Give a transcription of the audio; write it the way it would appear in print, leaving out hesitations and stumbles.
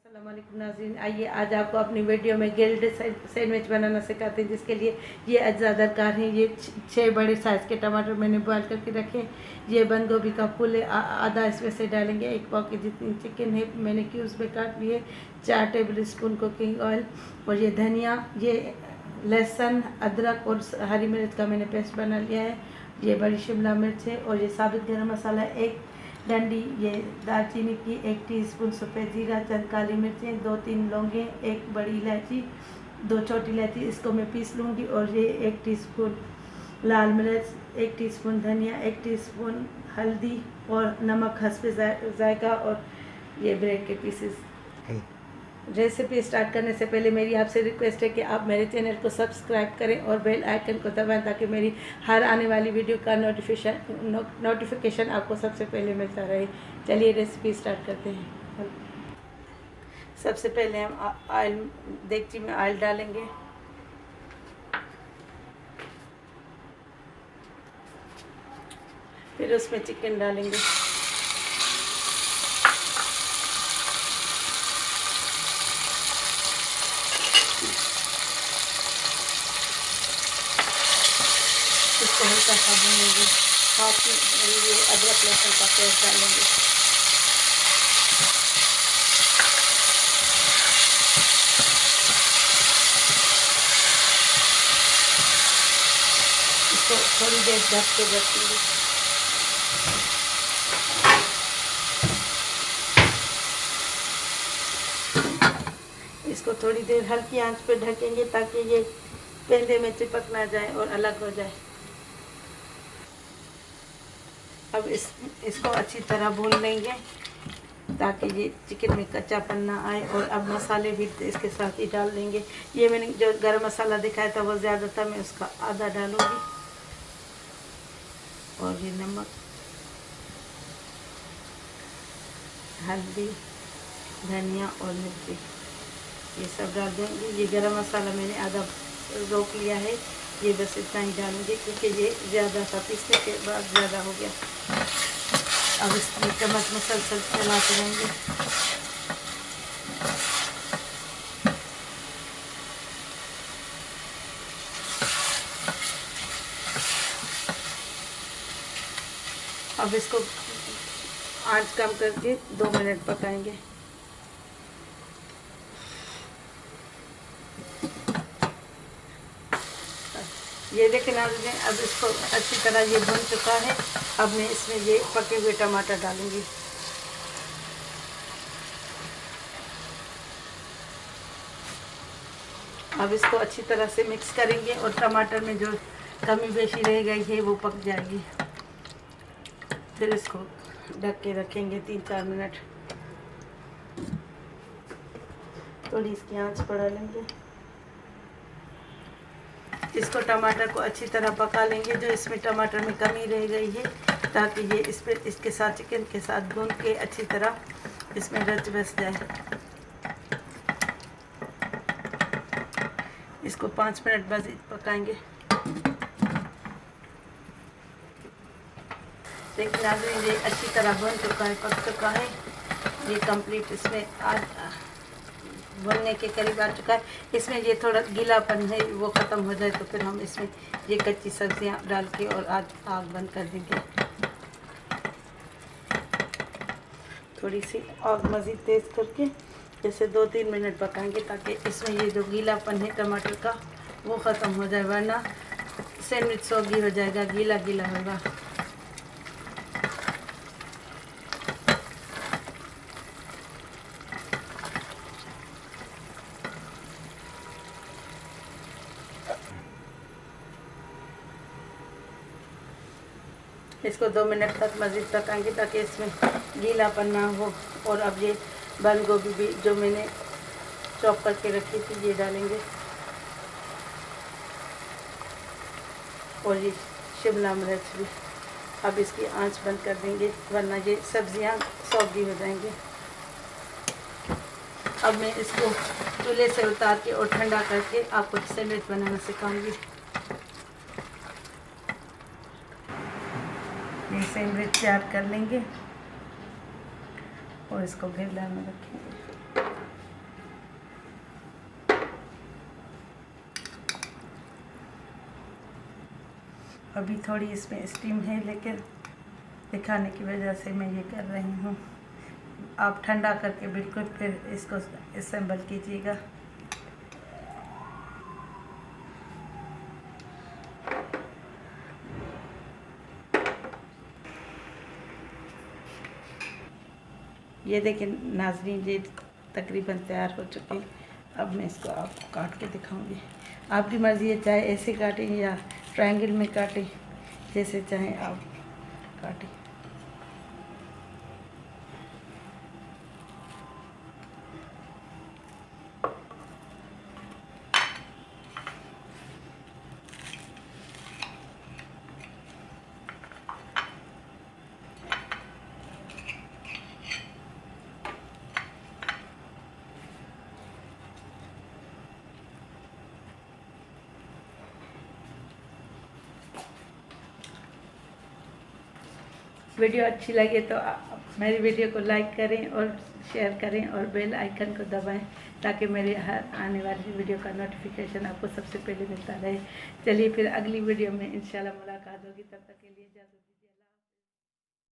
अस्सलाम वालेकुम नाज़रीन, आइए आज आपको अपनी वीडियो में ग्रिल्ड सैंडविच बनाना सिखाते हैं। जिसके लिए ये अज्जा दरकार हैं। ये 6 बड़े साइज़ के टमाटर मैंने बॉयल करके रखे। ये बंद गोभी का फूल है, आधा इसमें से डालेंगे। 1 पाव की जितनी चिकन है मैंने क्यूब्स में काट लिए। 4 टेबल स्पून कुकिंग ऑयल और ये धनिया, ये लहसुन, अदरक और हरी मिर्च का मैंने पेस्ट बना लिया है। ये बड़ी शिमला मिर्च है और ये साबित गरम मसाला 1 डंडी, ये दालचीनी की 1 टीस्पून सफ़ेद जीरा, चंद काली मिर्चें, 2-3 लौंगे, 1 बड़ी इलायची, 2 छोटी इलायची, इसको मैं पीस लूँगी। और ये 1 टीस्पून लाल मिर्च, 1 टीस्पून धनिया, 1 टीस्पून हल्दी और नमक हस्बे जायका। और ये ब्रेड के पीसेस। रेसिपी स्टार्ट करने से पहले मेरी आपसे रिक्वेस्ट है कि आप मेरे चैनल को सब्सक्राइब करें और बेल आइकन को दबाएं ताकि मेरी हर आने वाली वीडियो का नोटिफिकेशन आपको सबसे पहले मिलता रहे। चलिए रेसिपी स्टार्ट करते हैं। सबसे पहले हम ऑयल, देगची में ऑयल डालेंगे। फिर उसमें चिकन डालेंगे। इसको हल्का सा भूनेंगे। साथ में ये अदरक लहसुन का पेस्ट डालेंगे। इसको थोड़ी देर ढक के रखेंगे। इसको थोड़ी देर हल्की आंच पे ढकेंगे ताकि ये पेंदे में चिपक ना जाए और अलग हो जाए। अब इसको अच्छी तरह भून लेंगे ताकि ये चिकन में कच्चापन ना आए। और अब मसाले भी इसके साथ ही डाल देंगे। ये मैंने जो गरम मसाला दिखाया था वो ज़्यादा था, मैं उसका आधा डालूंगी। और ये नमक, हल्दी, धनिया और मिर्ची ये सब डाल देंगे। ये गरम मसाला मैंने आधा रोक लिया है, ये बस इतना ही डालूंगी क्योंकि ये ज़्यादा था, पीसने के बाद ज़्यादा हो गया। अब इसमें चम्मच मसल चलाते रहेंगे। अब इसको आंच कम करके 2 मिनट पकाएंगे। ये देखें नाज़रीन, अब इसको अच्छी तरह ये भुन चुका है। अब मैं इसमें ये पके हुए टमाटर डालूंगी। अब इसको अच्छी तरह से मिक्स करेंगे और टमाटर में जो कमी बेशी रह गई है वो पक जाएगी। फिर इसको ढक के रखेंगे 3-4 मिनट। थोड़ी इसकी आंच बढ़ा लेंगे। इसको टमाटर को अच्छी तरह पका लेंगे, जो इसमें टमाटर में कमी रह गई है, ताकि ये इसके साथ चिकन के साथ भून के अच्छी तरह इसमें रच बस जाए। इसको 5 मिनट बस पकाएंगे। देखिए नाज़रीन, ये अच्छी तरह भून चुका है, पक चुका है। ये कंप्लीट इसमें भुनने के करीब आ चुका है। इसमें ये थोड़ा गीलापन है वो ख़त्म हो जाए तो फिर हम इसमें ये कच्ची सब्जियां डाल के और आग बंद कर देंगे। थोड़ी सी आग मज़ीद तेज़ करके जैसे 2-3 मिनट पकाएंगे ताकि इसमें ये जो गीलापन है टमाटर का वो ख़त्म हो जाए, वरना सैंडविच सौगी हो जाएगा, गीला गीला होगा। इसको 2 मिनट तक मज़ीद पकाएंगे ताकि इसमें गीलापन ना हो। और अब ये बंद गोभी भी जो मैंने चॉप करके रखी थी ये डालेंगे। और ये शिमला मिर्च भी। अब इसकी आंच बंद कर देंगे वरना ये सब्जियां सौगी हो जाएंगी। अब मैं इसको चूल्हे से उतार के और ठंडा करके आपको सैंडविच बनाना सिखाऊंगी। ये सैंडविच तैयार कर लेंगे और इसको घेरला में रखेंगे। अभी थोड़ी इसमें स्टीम है, लेकिन दिखाने की वजह से मैं ये कर रही हूँ। आप ठंडा करके बिल्कुल फिर इसको असेंबल कीजिएगा। ये देखिए नाज़रीन, ये तकरीबन तैयार हो चुके हैं। अब मैं इसको आपको काट के दिखाऊंगी। आपकी मर्ज़ी है, चाहे ऐसे काटें या ट्रायंगल में काटें, जैसे चाहें आप काटें। वीडियो अच्छी लगे तो मेरी वीडियो को लाइक करें और शेयर करें और बेल आइकन को दबाएं, ताकि मेरे हर आने वाली वीडियो का नोटिफिकेशन आपको सबसे पहले मिलता रहे। चलिए फिर अगली वीडियो में इंशाल्लाह मुलाकात होगी। तब तक के लिए इजाज़त।